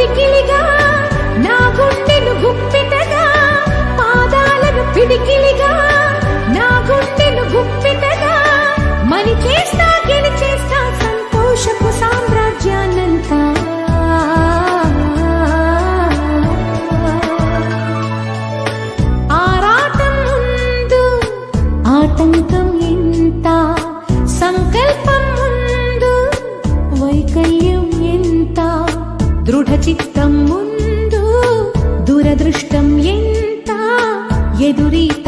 పిడికిలిగా నా గుండెను గుప్పిటగా పాదాలను పిడికిలిగా నా గుండెను గుప్పిటగా మని చేస్తా గెలిచేస్తా సంతోషపు సామ్రాజ్యాన్నంతా ఆరాటం ముందు ఆటంకం ఎంత సంకల్పం ముందు వైకల్యం ఎంత దృఢ చిత్తం ముందు దురదృష్టం ఎంత ఎదురీత